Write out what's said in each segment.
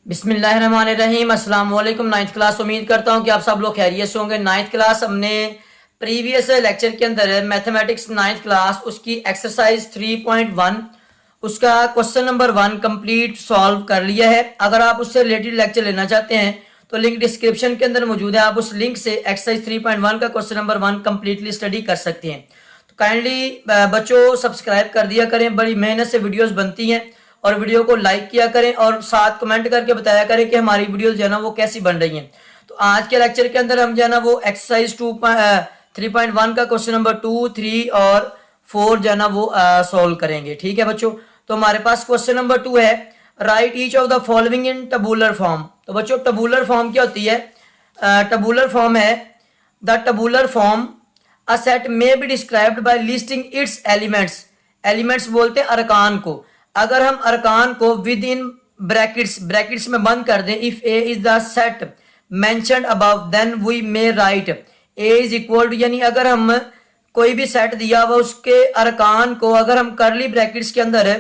बिस्मिल्लाहिर्रहमानिर्रहीम। अस्सलाम वालेकुम। नाइन्थ क्लास, उम्मीद करता हूँ कि आप सब लोग खैरियत से होंगे। नाइन्थ क्लास हमने प्रीवियस लेक्चर के अंदर मैथमेटिक्स नाइन्थ क्लास उसकी एक्सरसाइज 3.1 उसका क्वेश्चन नंबर 1 कंप्लीट सॉल्व कर लिया है। अगर आप उससे रिलेटेड लेक्चर लेना चाहते हैं तो लिंक डिस्क्रिप्शन के अंदर मौजूद है, आप उस लिंक से एक्सरसाइज 3.1 का क्वेश्चन नंबर 1 कंप्लीटली स्टडी कर सकते हैं। तो काइंडली बच्चों सब्सक्राइब कर दिया करें, बड़ी मेहनत से वीडियोस बनती हैं, और वीडियो को लाइक किया करें और साथ कमेंट करके बताया करें कि हमारी वीडियोस जो है ना वो कैसी बन रही हैं। तो आज के लेक्चर के अंदर हम जो है ना वो एक्सरसाइज 3.1 का क्वेश्चन नंबर 2, 3 और 4 जो है ना वो सॉल्व करेंगे। ठीक है बच्चों, तो हमारे पास क्वेश्चन नंबर 2 है, write each of the following in tabular form. तो बच्चों टबुलर फॉर्म क्या होती है? टबुलर फॉर्म है the tabular form a set में be described by listing its elements. Elements बोलते हैं अरकान को। अगर हम अरकान को विद इन ब्रैकेट्स में बंद कर दें, if A is the set mentioned above then we may write A is equal to, यानी अगर हम कोई भी सेट दिया हुआ उसके अरकान को अगर हम करली ब्रैकेट्स के अंदर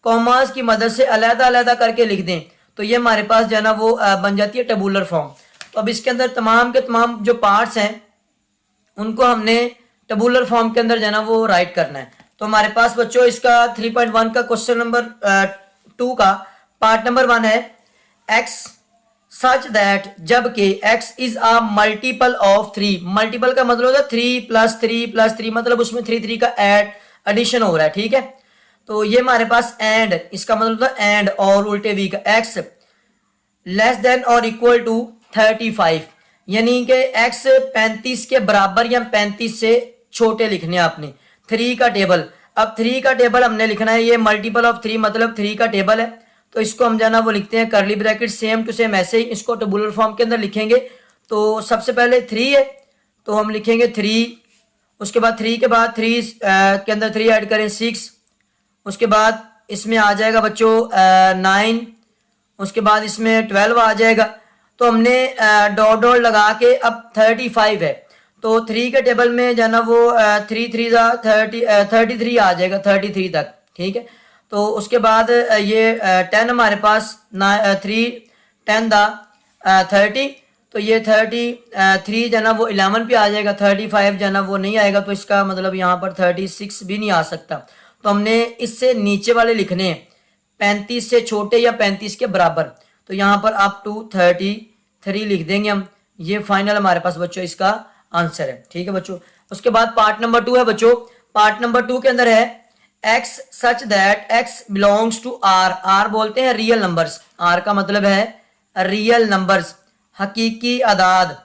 कॉमास की मदद से अलहदा अलहदा करके लिख दें तो ये हमारे पास जो है ना वो बन जाती है टेबुलर फॉर्म। तो अब इसके अंदर तमाम के तमाम जो पार्ट्स हैं उनको हमने टेबुलर फॉर्म के अंदर जो है ना वो राइट करना है। तो हमारे पास बच्चों इसका 3.1 का क्वेश्चन नंबर 2 का पार्ट नंबर 1 है, एक्स सच दैट, जबकि x is a multiple of 3। Multiple का मतलब होता है 3 + 3 + 3, मतलब उसमें 3 का एडिशन हो रहा है। ठीक है, तो ये हमारे पास एंड, इसका मतलब होता है एंड और उल्टे वी का, x लेस देन और इक्वल टू 35, यानी कि x 35 के बराबर या 35 से छोटे लिखने हैं आपने। 3 का टेबल, अब 3 का टेबल हमने लिखना है, ये मल्टीपल ऑफ 3 मतलब 3 का टेबल है, तो इसको हम जाना वो लिखते हैं करली ब्रैकेट, सेम टू सेम ऐसे ही इसको टेबुलर फॉर्म के अंदर लिखेंगे। तो सबसे पहले 3 है तो हम लिखेंगे 3, उसके बाद 3 के बाद 3 के अंदर 3 ऐड करें 6, उसके बाद इसमें आ जाएगा बच्चों 9, उसके बाद इसमें 12 आ जाएगा। तो हमने डॉट डॉट लगा के अब 35 है, तो 3 के टेबल में जाना वो 3 3 33 आ जाएगा 33 तक। ठीक है, तो उसके बाद ये 10 हमारे पास 3 10 30, तो ये 33 जो है ना वो 11 पे आ जाएगा, 35 जो है ना वो नहीं आएगा, तो इसका मतलब यहाँ पर 36 भी नहीं आ सकता। तो हमने इससे नीचे वाले लिखने हैं 35 से छोटे या 35 के बराबर, तो यहाँ पर अप टू 33 लिख देंगे हम। ये फाइनल हमारे पास बच्चों इसका आंसर है। ठीक है बच्चों, उसके बाद पार्ट नंबर 2 है बच्चों। पार्ट नंबर 2 के अंदर है x such that x belongs to r। r बोलते हैं रियल नंबर्स, r का मतलब है रियल नंबर्स, हकीकी अदाद,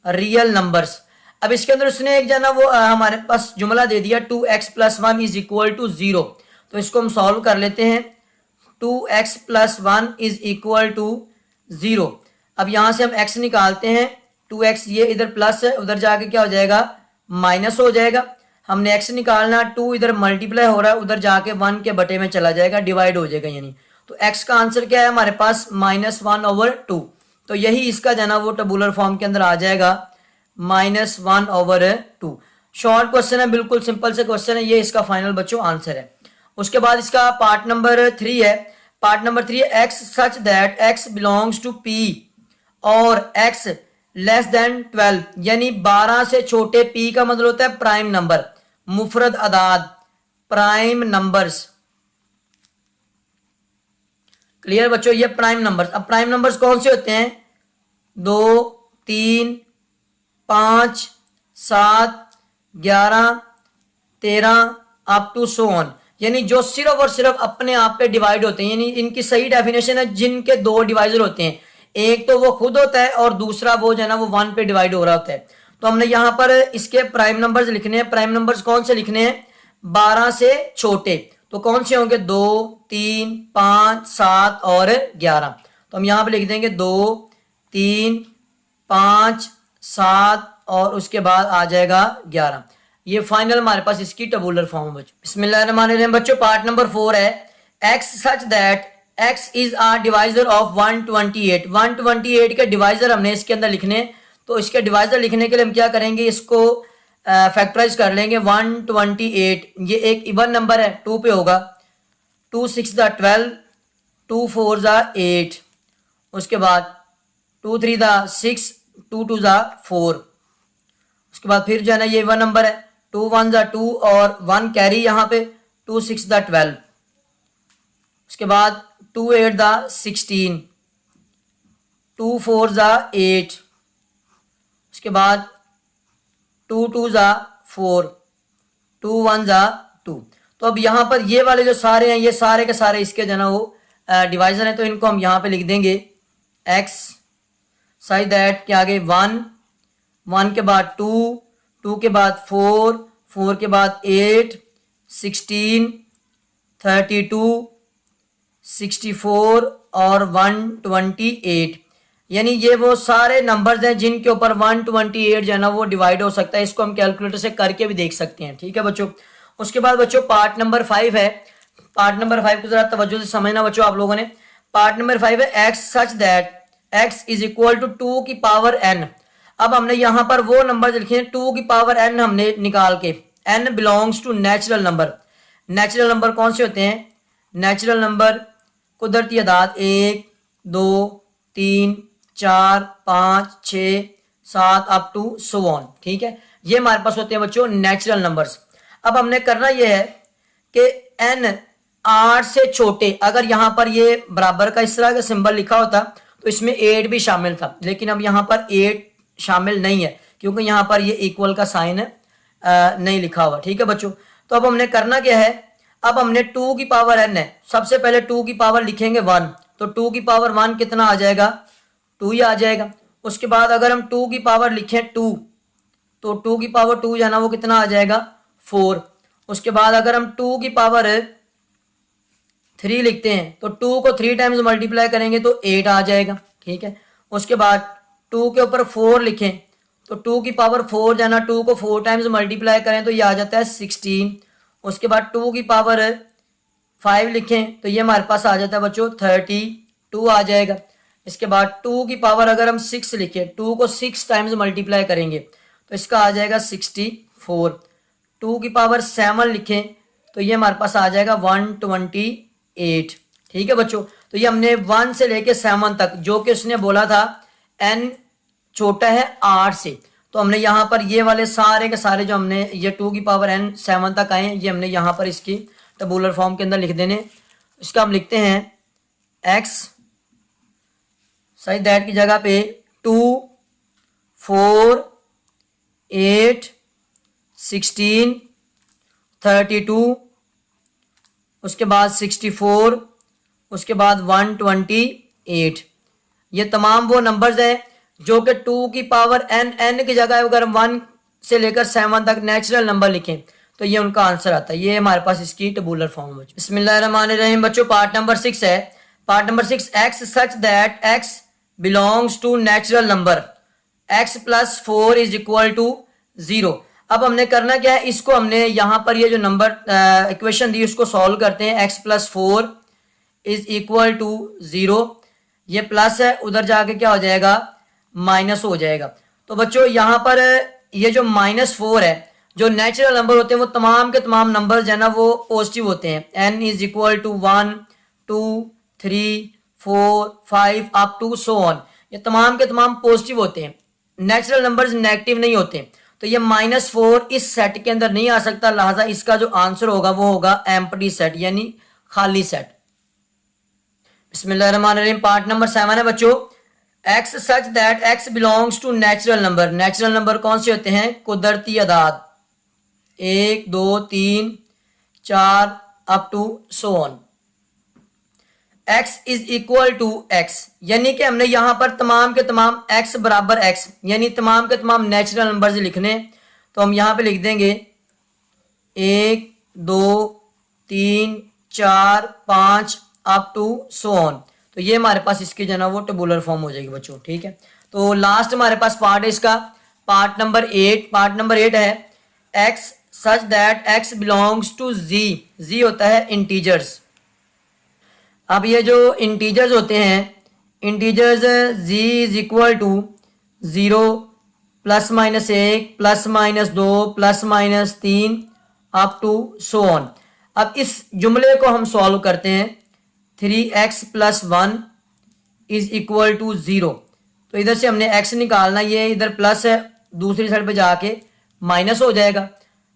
रियल नंबर्स। अब इसके अंदर उसने एक जाना वो हमारे पास जुमला दे दिया 2x + 1 इज इक्वल टू 0, तो इसको हम सॉल्व कर लेते हैं। 2x + 1 is equal to 0। अब यहां से हम x निकालते हैं, 2x ये इधर प्लस है, उधर जाके क्या हो जाएगा माइनस हो जाएगा। हमने x निकालना, 2 इधर मल्टीप्लाई हो रहा है, उधर जाके 1 के बटे में चला जाएगा, डिवाइड हो जाएगा यानी। तो x का आंसर क्या है हमारे पास -1/2। तो यही इसका जाना वो टेबुलर फॉर्म के अंदर आ जाएगा -1/2। शॉर्ट क्वेश्चन है, बिल्कुल सिंपल से क्वेश्चन है, ये इसका फाइनल बच्चों आंसर है। उसके बाद इसका पार्ट नंबर 3 है। पार्ट नंबर 3 है x such that x belongs to p और x लेस देन 12, यानी 12 से छोटे p का मतलब होता है प्राइम नंबर, मुफरद अदाद, प्राइम नंबर्स। क्लियर बच्चों, ये प्राइम नंबर्स। अब प्राइम नंबर्स कौन से होते हैं? 2 3 5 7 11 13 अप टू सो ऑन, यानी जो सिर्फ और सिर्फ अपने आप पे डिवाइड होते हैं, यानी इनकी सही डेफिनेशन है जिनके 2 डिवाइजर होते हैं, एक तो वो खुद होता है और दूसरा वो जो है ना वो 1 पे डिवाइड हो रहा होता है। तो हमने यहाँ पर इसके प्राइम नंबर्स लिखने हैं। प्राइम नंबर्स कौन से लिखने हैं? 12 से छोटे, तो कौन से होंगे? 2 3 5 7 और 11। तो हम यहाँ पे लिख देंगे 2 3 5 7 और उसके बाद आ जाएगा 11। ये फाइनल हमारे पास इसकी टेबुलर फॉर्म है। बिस्मिल्लाहिर्रहमानिर्रहीम बच्चों, पार्ट नंबर 4 है x such that x is a divisor of 128। 128 के डिवाइजर हमने इसके अंदर लिखने, तो इसके डिवाइजर लिखने के लिए हम क्या करेंगे, इसको फैक्टराइज कर लेंगे। 128 ये एक इवन नंबर है, 2 पे होगा, 2 6 12, 2 4 8, उसके बाद 2 3 दा 6, 2 2 दा 4। उसके बाद फिर जो है ना ये 1 नंबर है, 2 1 दा 2 और 1 कैरी यहाँ पे, 2 6 दा 12। उसके बाद 2 8 दा 16, 2 4 दा 8। उसके बाद 2 2 दा 4, 2 1 दा 2। तो अब यहाँ पर ये वाले जो सारे हैं ये सारे के सारे इसके जो है ना वो डिवाइजर हैं, तो इनको हम यहाँ पे लिख देंगे x साइज दैट के आगे 1, 1 के बाद 2, 2 के बाद 4, 4 के बाद 8, 16, 32, 64 और 128। यानी ये वो सारे नंबर्स हैं जिनके ऊपर 128 जो है ना वो डिवाइड हो सकता है। इसको हम कैलकुलेटर से करके भी देख सकते हैं। ठीक है बच्चों। उसके बाद बच्चों पार्ट नंबर 5 है। पार्ट नंबर 5 को जरा तवज्जो से समझना बच्चों आप लोगों ने। पार्ट नंबर 5 है x such that x is equal to 2 की पावर n। अब हमने यहाँ पर वो नंबर लिखे हैं 2 की पावर n हमने निकाल के, n belongs to natural number. Natural number कौन से होते हैं? नेचुरल नंबर कुदरती अदाद 1 2 3 4 5 6 7 अप टू सो ऑन। ठीक है, ये हमारे पास होते हैं बच्चों नेचुरल नंबर्स। अब हमने करना ये है कि n 8 से छोटे, अगर यहाँ पर ये बराबर का इस तरह का सिंबल लिखा होता तो इसमें 8 भी शामिल था, लेकिन अब यहाँ पर 8 शामिल नहीं है क्योंकि यहाँ पर ये इक्वल का साइन नहीं लिखा हुआ। ठीक है बच्चों। तो अब हमने करना क्या है, अब हमने 2 की पावर n है, सबसे पहले 2 की पावर लिखेंगे 1, तो 2 की पावर 1 कितना आ जाएगा? 2 ही आ जाएगा। उसके बाद अगर हम 2 की पावर लिखें 2, तो 2 की पावर 2 जो है ना वो कितना आ जाएगा? 4। उसके बाद अगर हम 2 की पावर 3 लिखते हैं तो 2 को 3 टाइम्स मल्टीप्लाई करेंगे तो 8 आ जाएगा। ठीक है। उसके बाद 2 के ऊपर 4 लिखें तो 2 की पावर 4 जो है ना 2 को 4 टाइम्स मल्टीप्लाई करें तो ये आ जाता है 16। उसके बाद 2 की पावर 5 लिखें तो ये हमारे पास आ जाता है बच्चों 32 आ जाएगा। इसके बाद 2 की पावर अगर हम 6 लिखें, 2 को 6 टाइम्स मल्टीप्लाई करेंगे तो इसका आ जाएगा 64। 2 की पावर 7 लिखें तो ये हमारे पास आ जाएगा 128। ठीक है बच्चों। तो ये हमने 1 से लेके 7 तक, जो कि उसने बोला था n छोटा है 8 से, तो हमने यहाँ पर ये वाले सारे के सारे जो हमने ये 2 की पावर n 7 तक आए ये हमने यहाँ पर इसकी टेबुलर फॉर्म के अंदर लिख देने। इसका हम लिखते हैं x सही दैट की जगह पे 2 4 8 16 32, उसके बाद 64, उसके बाद 128। ये तमाम वो नंबर्स हैं जो कि 2 की पावर n की जगह अगर 1 से लेकर 7 तक नेचुरल नंबर लिखें तो ये उनका आंसर आता है। ये हमारे पास इसकी टेबुलर फॉर्म है। बिस्मिल्लाहिर्रहमानिर्रहीम बच्चों, पार्ट नंबर 6 है। Part number 6, x such that x belongs to natural number x plus 4 is equal to 0। अब हमने करना क्या है, इसको हमने यहाँ पर ये जो नंबर इक्वेशन दी उसको सॉल्व करते हैं। x plus 4 is equal to 0, ये प्लस है, उधर जाके क्या हो जाएगा? माइनस हो जाएगा। तो बच्चों यहाँ पर ये जो -4 है, जो नेचुरल नंबर होते हैं वो तमाम के तमाम नंबर जो है ना वो पॉजिटिव होते हैं। n is equal to 1 2 3 4 5 up to so on, ये तमाम के तमाम पॉजिटिव होते हैं। नेचुरल नंबर्स नेगेटिव नहीं होते। तो ये -4 इस सेट के अंदर नहीं आ सकता, लिहाजा इसका जो आंसर होगा वो होगा एम्प्टी सेट यानी खाली सेट। बिस्मिल्लाहिर्रहमानिर्रहीम पार्ट नंबर 7 है बच्चों। x such that x belongs to natural number. Natural number कौन से होते हैं? कुदरती अदाद 1 2 3 4 up to so on. x is equal to x, यानी कि हमने यहां पर तमाम के तमाम x बराबर x यानी तमाम के तमाम नेचुरल नंबर्स लिखने। तो हम यहां पे लिख देंगे 1 2 3 4 5 अप टू सो ऑन। तो ये हमारे पास इसकी जो है ना वो टेबुलर फॉर्म हो जाएगी बच्चों। ठीक है। तो लास्ट हमारे पास पार्ट है इसका, पार्ट नंबर 8। पार्ट नंबर 8 है x such that x belongs to z होता है इंटीजर्स। अब ये जो इंटीजर्स होते हैं, integers z is equal to 0 plus minus 1 plus minus 2 plus minus 3 up to so on. अब इस जुमले को हम सॉल्व करते हैं। 3x plus 1 is equal to 0। तो इधर से हमने x निकालना, ये इधर प्लस है, दूसरी साइड पे जाके माइनस हो जाएगा।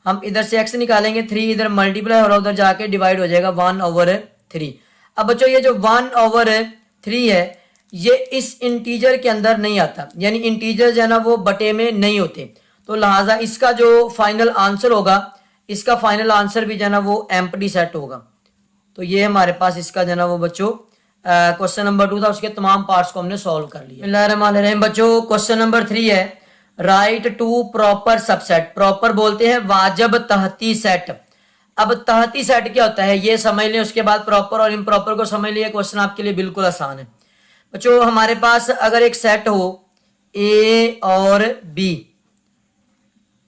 हम इधर से x निकालेंगे, 3 इधर मल्टीप्लाई हो रहा है, उधर जाके डिवाइड हो जाएगा 1/3। अब बच्चों ये जो 1/3 है ये इस इंटीजर के अंदर नहीं आता, यानी इंटीजर जो है ना वो बटे में नहीं होते, तो लिहाजा इसका जो फाइनल आंसर होगा, इसका फाइनल आंसर भी जो है ना वो एम्प्टी सेट होगा। तो ये हमारे पास इसका जो है ना वो बच्चों क्वेश्चन नंबर 2 था, उसके तमाम पार्ट्स को हमने सॉल्व कर लिया। बिस्मिल्लाहिर्रहमानिर्रहीम बच्चों, क्वेश्चन नंबर 3 है write two proper subset. Proper बोलते हैं वाजब तहती सेट। अब तहती सेट क्या होता है ये समझ लें, उसके बाद प्रॉपर और इम्प्रॉपर को समझ लिया। क्वेश्चन आपके लिए बिल्कुल आसान है बच्चों। हमारे पास अगर एक सेट हो ए और बी,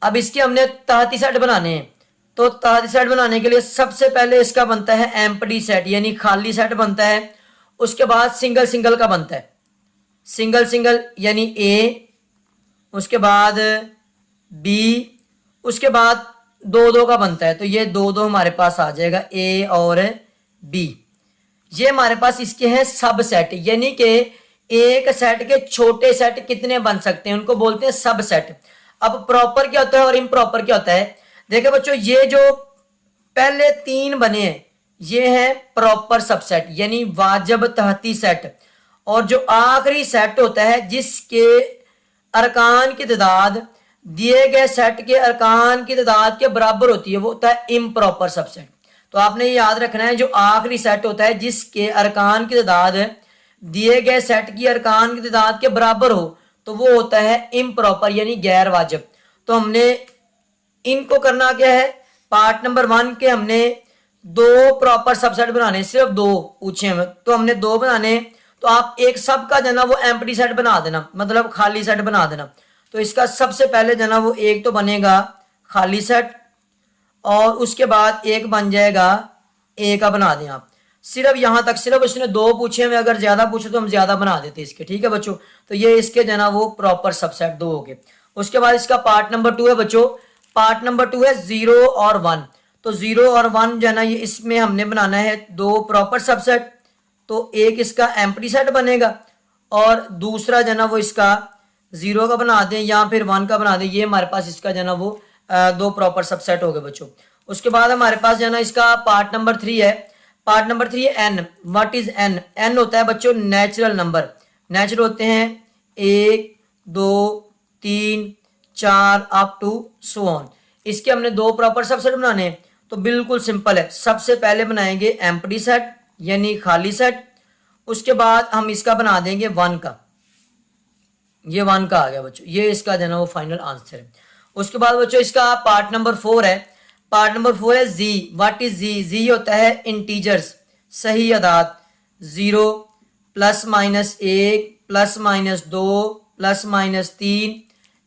अब इसके हमने तहती सेट बनाने हैं, तो तहती सेट बनाने के लिए सबसे पहले इसका बनता है एम्प्टी सेट, यानी खाली सेट बनता है। उसके बाद सिंगल सिंगल का बनता है, सिंगल सिंगल यानी ए, उसके बाद बी, उसके बाद 2-2 का बनता है, तो ये 2-2 हमारे पास आ जाएगा ए और बी। ये हमारे पास इसके हैं सब सेट, यानी कि एक सेट के छोटे सेट कितने बन सकते हैं उनको बोलते हैं सब सेट। अब प्रॉपर क्या होता है और इम्प्रॉपर क्या होता है, देखिए बच्चों ये जो पहले 3 बने हैं ये है प्रॉपर सबसेट यानी वाजब तहती सेट, और जो आखिरी सेट होता है जिसके अरकान की तादाद दिए गए सेट के अरकान की तादाद के बराबर होती है, वो होता है इम्प्रॉपर सबसेट। तो आपने ये याद रखना है, जो आखिरी सेट होता है जिसके अरकान की तादाद दिए गए सेट की अरकान की तादाद के बराबर हो, तो वो होता है इम्प्रॉपर यानी गैर वाजिब। तो हमने इनको करना क्या है, पार्ट नंबर 1 के हमने 2 प्रॉपर सबसेट बनाने, सिर्फ 2 पूछे हैं, तो हमने 2 बनाने। तो आप एक सब का जना वो एम्प्टी सेट बना देना, मतलब खाली सेट बना देना। तो इसका सबसे पहले जना वो एक तो बनेगा खाली सेट, और उसके बाद एक बन जाएगा ए का बना दें आप। सिर्फ यहाँ तक, सिर्फ उसने 2 पूछे हुए, अगर ज्यादा पूछे तो हम ज्यादा बना देते इसके, ठीक है बच्चों। तो ये इसके जना वो प्रॉपर सबसेट 2 हो गए। उसके बाद इसका पार्ट नंबर 2 है बच्चों, पार्ट नंबर 2 है 0 और 1। तो 0 और 1 जो है ना ये इसमें हमने बनाना है 2 प्रॉपर सबसेट, तो एक इसका एम्प्टी सेट बनेगा और दूसरा जो है ना वो इसका 0 का बना दें या फिर 1 का बना दें। ये हमारे पास इसका जो है ना वो 2 प्रॉपर सबसेट हो गए बच्चों। उसके बाद हमारे पास जो है ना इसका पार्ट नंबर 3 है, पार्ट नंबर 3 है N. What is N? N होता है बच्चों नेचुरल नंबर। नेचुरल होते हैं 1 2 3 4 अप टू सो ऑन। इसके हमने 2 प्रॉपर सबसेट बनाने हैं, तो बिल्कुल सिंपल है। सबसे पहले बनाएंगे एम्प्टी सेट यानी खाली सेट, उसके बाद हम इसका बना देंगे 1 का। ये 1 का आ गया बच्चों, ये इसका जो है ना वो फाइनल आंसर है। उसके बाद बच्चों इसका पार्ट नंबर 4 है, पार्ट नंबर 4 है जी। व्हाट इज जी? जी होता है इंटीजर्स, सही अदाद, 0 plus minus 1 plus minus 2 plus minus 3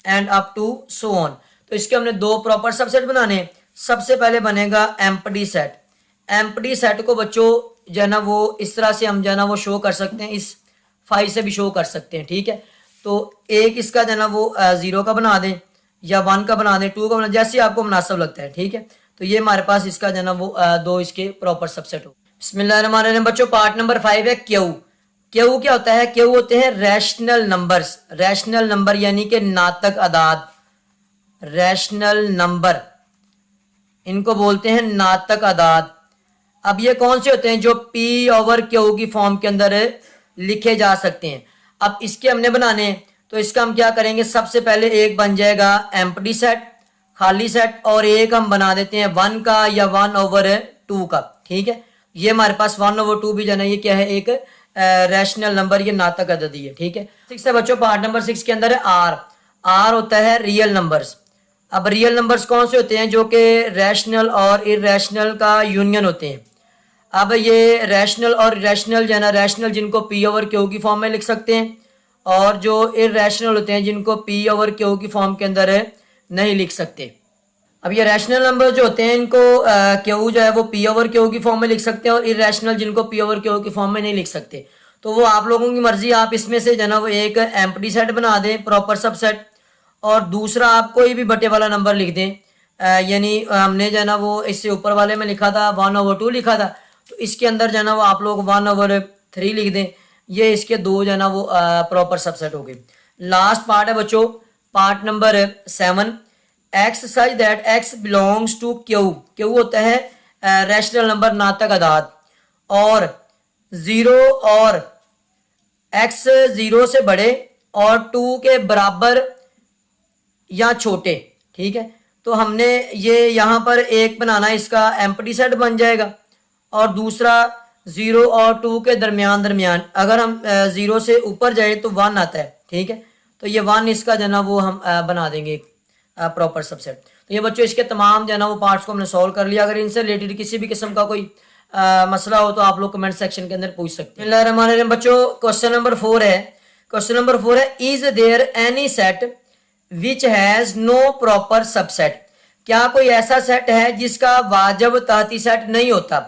and up to so on. तो इसके हमने 2 प्रॉपर सबसेट बनाने। सबसे पहले बनेगा एम्प्टी सेट। एम्प्टी सेट को बच्चों जो है ना वो इस तरह से हम जो है ना वो शो कर सकते हैं, इस 5 से भी शो कर सकते हैं, ठीक है। तो एक इसका जो है ना वो 0 का बना दें या 1 का बना दें, 2 का बना, जैसे आपको मुनासिब लगता है, ठीक है। तो ये हमारे पास इसका जो है ना वो 2 इसके प्रॉपर सबसेट हो। बिस्मिल्लाहिर्रहमानिर्रहीम बच्चों, पार्ट नंबर 5 है क्यू। क्यू क्या होता है? क्यू होते हैं रैशनल नंबर्स। रैशनल नंबर यानी कि नातक अदाद, रैशनल नंबर इनको बोलते हैं नातक अदाद। अब ये कौन से होते हैं? जो पी ओवर क्यू की फॉर्म के अंदर लिखे जा सकते हैं। अब इसके हमने बनाने, तो इसका हम क्या करेंगे, सबसे पहले एक बन जाएगा एम्प्टी सेट, खाली सेट, और एक हम बना देते हैं 1 का या 1/2 का, ठीक है। ये हमारे पास 1/2 भी जाना, ये क्या है, एक रैशनल नंबर, ये नातक अददी है, ठीक है। 6 है बच्चों, पार्ट नंबर 6 के अंदर है आर। आर होता है रियल नंबर्स। अब रियल नंबर्स कौन से होते हैं? जो कि रैशनल और इरेशनल का यूनियन होते हैं। अब ये रैशनल और इरेशनल जो है ना, रैशनल जिनको पी ओवर क्यू की फॉर्म में लिख सकते हैं, और जो इरेशनल होते हैं जिनको पी ओवर क्यू की फॉर्म के अंदर नहीं लिख सकते। अब ये रैशनल नंबर जो होते हैं इनको क्यू जो है वो पी ओवर क्यू की फॉर्म में लिख सकते हैं, और इरेशनल जिनको पी ओवर क्यू की फॉर्म में नहीं लिख सकते। तो वो आप लोगों की मर्जी, आप इसमें से जो है ना वो एक एम्प्टी सेट बना दें प्रॉपर सबसेट, और दूसरा आप कोई भी बटे वाला नंबर लिख दें। यानी हमने जो है ना वो इससे ऊपर वाले में लिखा था 1/2 लिखा था, तो इसके अंदर जो है ना वो आप लोग 1/3 लिख दें। ये इसके दो जो है ना वो प्रॉपर सबसेट हो गए। लास्ट पार्ट है बच्चों, part number 7, x such that x belongs to Q. Q होता है रैशनल नंबर, नातक अदाद, और 0 और एक्स 0 से बड़े और 2 के बराबर या छोटे। ठीक है, तो हमने ये यहाँ पर एक बनाना, इसका एम्प्टी सेट बन जाएगा, और दूसरा 0 और 2 के दरमियान। अगर हम 0 से ऊपर जाए तो 1 आता है। ठीक है, तो ये 1 इसका जो है ना वो हम बना देंगे प्रॉपर सबसेट। तो ये बच्चों इसके तमाम जो है ना वो पार्ट्स को हमने सॉल्व कर लिया। अगर इनसे रिलेटेड किसी भी किस्म का कोई मसला हो तो आप लोग कमेंट सेक्शन के अंदर पूछ सकते हैं। बिस्मिल्लाहिर्रहमानिर्रहीम बच्चों, क्वेश्चन नंबर 4 है। क्वेश्चन नंबर 4 है, is there any set which has no proper subset. क्या कोई ऐसा सेट है जिसका वाजिब तहती सेट नहीं होता?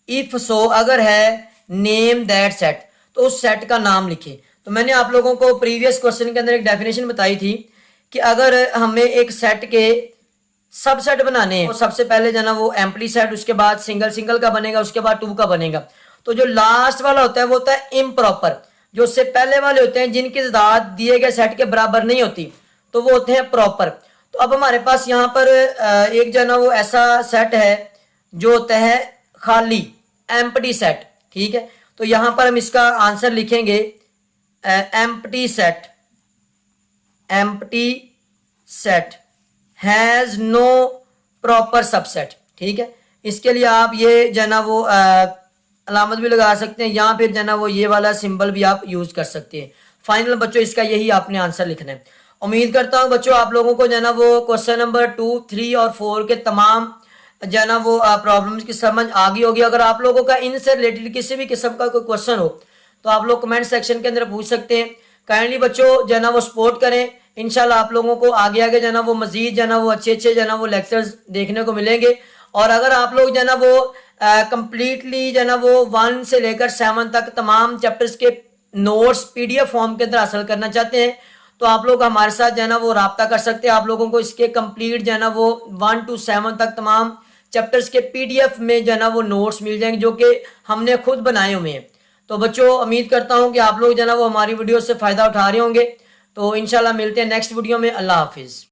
इफ सो, अगर है, नेम दैट सेट, तो उस सेट का नाम लिखे। तो मैंने आप लोगों को प्रीवियस क्वेश्चन के अंदर एक डेफिनेशन बताई थी कि अगर हमें एक सेट के सबसेट बनाने हैं तो सबसे पहले जो है ना वो एम्प्टी सेट, उसके बाद सिंगल का बनेगा, उसके बाद 2 का बनेगा। तो जो लास्ट वाला होता है वो होता है इम्प्रॉपर। जो उससे पहले वाले होते हैं जिनकी तादाद दिए गए सेट के बराबर नहीं होती, तो वो होते हैं प्रॉपर। तो अब हमारे पास यहाँ पर एक जो है ना वो ऐसा सेट है जो होता है खाली, एम्प्टी सेट। ठीक है, तो यहाँ पर हम इसका आंसर लिखेंगे empty set has no proper subset. ठीक है, इसके लिए आप ये जो है ना वो अलामत भी लगा सकते हैं, या फिर जो है ना वो ये वाला सिंबल भी आप यूज कर सकते हैं। फाइनल बच्चों इसका यही आपने आंसर लिखना है। उम्मीद करता हूँ बच्चों आप लोगों को जो है ना वो क्वेश्चन नंबर 2, 3 और 4 के तमाम जो है ना वो प्रॉब्लम्स की समझ आ गई होगी। अगर आप लोगों का इनसे रिलेटेड किसी भी किस्म का कोई क्वेश्चन हो तो आप लोग कमेंट सेक्शन के अंदर पूछ सकते हैं। काइंडली बच्चों जो है ना वो सपोर्ट करें। इंशाल्लाह आप लोगों को आगे जो है ना वो मजीद जो है ना वो अच्छे जो है ना वो लेक्चर्स देखने को मिलेंगे। और अगर आप लोग जो है ना वो कंप्लीटली जो है ना वो 1 से लेकर 7 तक तमाम चैप्टर्स के नोट्स PDF फॉर्म के अंदर हासिल करना चाहते हैं तो आप लोग हमारे साथ जो है ना वो राब्ता कर सकते हैं। आप लोगों को इसके कंप्लीट जो है ना वो 1 to 7 तक तमाम चैप्टर्स के PDF में जो है ना वो नोट्स मिल जाएंगे जो कि हमने खुद बनाए हुए हैं। तो बच्चों उम्मीद करता हूँ कि आप लोग जो है ना वो हमारी वीडियो से फ़ायदा उठा रहे होंगे। तो इंशाल्लाह मिलते हैं नेक्स्ट वीडियो में। अल्लाह हाफिज़।